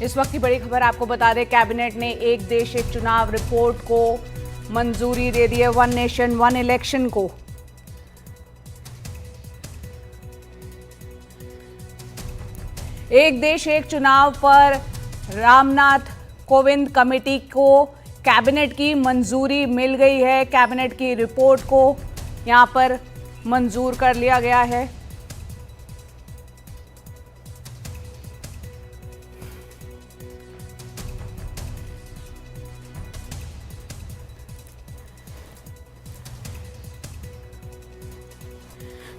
इस वक्त की बड़ी खबर आपको बता दें, कैबिनेट ने एक देश एक चुनाव रिपोर्ट को मंजूरी दे दी है, वन नेशन वन इलेक्शन को। एक देश एक चुनाव पर रामनाथ कोविंद कमेटी को कैबिनेट की मंजूरी मिल गई है। कैबिनेट की रिपोर्ट को यहां पर मंजूर कर लिया गया है।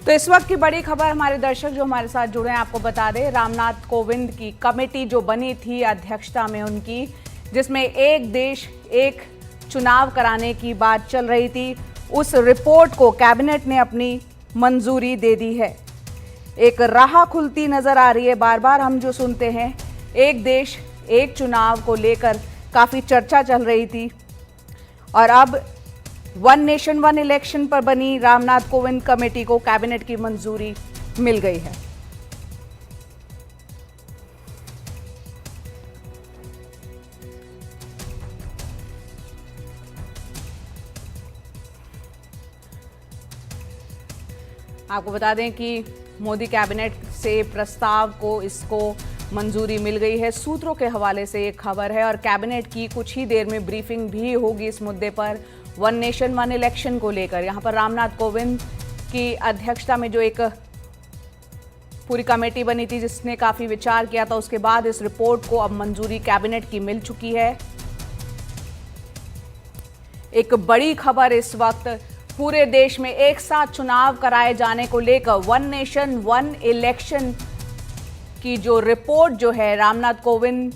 तो इस वक्त की बड़ी खबर, हमारे दर्शक जो हमारे साथ जुड़े हैं आपको बता दें, रामनाथ कोविंद की कमेटी जो बनी थी अध्यक्षता में उनकी, जिसमें एक देश एक चुनाव कराने की बात चल रही थी, उस रिपोर्ट को कैबिनेट ने अपनी मंजूरी दे दी है। एक राह खुलती नजर आ रही है। बार बार हम जो सुनते हैं एक देश एक चुनाव को लेकर काफ़ी चर्चा चल रही थी, और अब वन नेशन वन इलेक्शन पर बनी रामनाथ कोविंद कमेटी को कैबिनेट की मंजूरी मिल गई है। आपको बता दें कि मोदी कैबिनेट से प्रस्ताव को इसको मंजूरी मिल गई है। सूत्रों के हवाले से एक खबर है, और कैबिनेट की कुछ ही देर में ब्रीफिंग भी होगी इस मुद्दे पर, वन नेशन वन इलेक्शन को लेकर। यहां पर रामनाथ कोविंद की अध्यक्षता में जो एक पूरी कमेटी बनी थी जिसने काफी विचार किया था, उसके बाद इस रिपोर्ट को अब मंजूरी कैबिनेट की मिल चुकी है। एक बड़ी खबर इस वक्त, पूरे देश में एक साथ चुनाव कराए जाने को लेकर वन नेशन वन इलेक्शन की जो रिपोर्ट जो है, रामनाथ कोविंद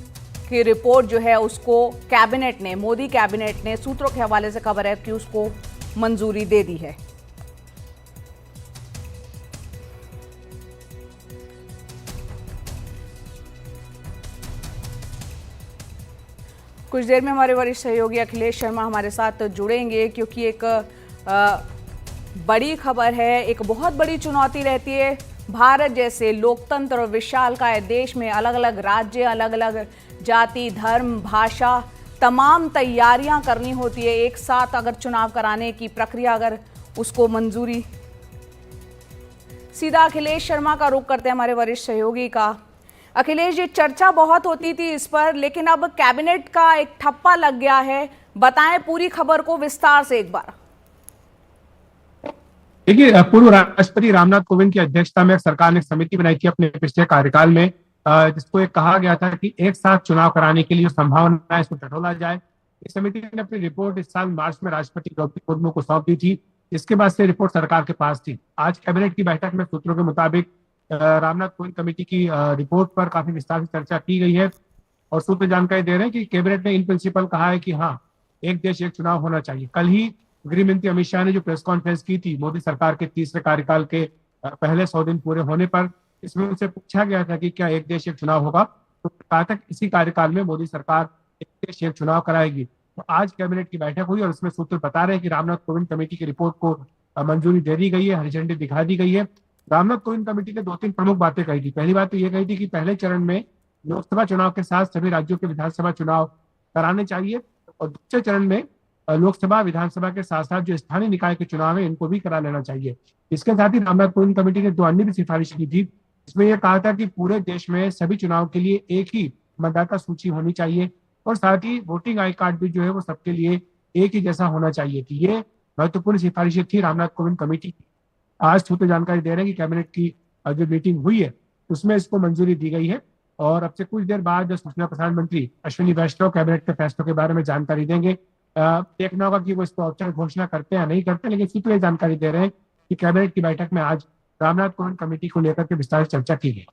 की रिपोर्ट जो है, उसको कैबिनेट ने, मोदी कैबिनेट ने, सूत्रों के हवाले से खबर है कि उसको मंजूरी दे दी है। कुछ देर में हमारे वरिष्ठ सहयोगी अखिलेश शर्मा हमारे साथ जुड़ेंगे, क्योंकि एक बड़ी खबर है, एक बहुत बड़ी चुनौती रहती है। भारत जैसे लोकतंत्र और विशालकाय देश में अलग अलग राज्य, अलग अलग जाति, धर्म, भाषा, तमाम तैयारियां करनी होती है एक साथ। अगर चुनाव कराने की प्रक्रिया, अगर उसको मंजूरी, सीधा अखिलेश शर्मा का रुख करते हैं, हमारे वरिष्ठ सहयोगी का। अखिलेश जी, चर्चा बहुत होती थी इस पर, लेकिन अब कैबिनेट का एक ठप्पा लग गया है। बताएं पूरी खबर को विस्तार से एक बार। देखिए, पूर्व राष्ट्रपति रामनाथ कोविंद की अध्यक्षता में सरकार ने समिति बनाई थी अपने पिछले कार्यकाल में, जिसको एक कहा गया था कि एक साथ चुनाव कराने के लिए जो संभावना है इसको टटोला जाए। इस समिति ने अपनी रिपोर्ट इस साल मार्च में राष्ट्रपति द्रौपदी मुर्मू को सौंप दी थी। इसके बाद से रिपोर्ट सरकार के पास थी। आज कैबिनेट की बैठक में सूत्रों के मुताबिक रामनाथ कोविंद कमेटी की रिपोर्ट पर काफी विस्तार से चर्चा की गई है, और सूत्र जानकारी दे रहे हैं कि कैबिनेट ने इन प्रिंसिपल कहा है कि हाँ, एक देश एक चुनाव होना चाहिए। कल ही गृह मंत्री अमित शाह ने जो प्रेस कॉन्फ्रेंस की थी मोदी सरकार के तीसरे कार्यकाल के पहले 100 दिन पूरे होने पर, इसमें उनसे पूछा गया था कि क्या एक देश एक चुनाव होगा, तो कहा तक इसी कार्यकाल में मोदी सरकार एक देश एक चुनाव कराएगी। तो आज कैबिनेट की बैठक हुई और उसमें सूत्र बता रहे हैं कि रामनाथ कोविंद कमेटी की रिपोर्ट को मंजूरी दे दी गई है, हरी झंडी दिखा दी गई है। रामनाथ कोविंद कमेटी ने 2-3 प्रमुख बातें कही थी। पहली बात तो ये कही थी कि पहले चरण में लोकसभा चुनाव के साथ सभी राज्यों के विधानसभा चुनाव कराने चाहिए, और दूसरे चरण में लोकसभा विधानसभा के साथ साथ जो स्थानीय निकाय के चुनाव है इनको भी करा लेना चाहिए। इसके साथ ही रामनाथ कोविंद कमेटी ने 2 अन्य भी सिफारिश की थी। इसमें यह कहा था कि पूरे देश में सभी चुनाव के लिए एक ही मतदाता सूची होनी चाहिए, और साथ ही वोटिंग आई कार्ड भी जो है वो सबके लिए एक ही जैसा होना चाहिए थी। ये महत्वपूर्ण सिफारिशें थी रामनाथ कोविंद कमेटी की। आज सूत्र जानकारी दे रहे हैं कि कैबिनेट की जो मीटिंग हुई है उसमें इसको मंजूरी दी गई है, और अब से कुछ देर बाद सूचना प्रसारण मंत्री अश्विनी वैष्णव कैबिनेट के फैसलों के बारे में जानकारी देंगे। देखना होगा कि वो इसको औपचारिक घोषणा करते हैं या नहीं करते, लेकिन सूत्र जानकारी दे रहे हैं कि कैबिनेट की बैठक में आज रामनाथ कोविंद कमेटी को लेकर के विस्तार से चर्चा की गई।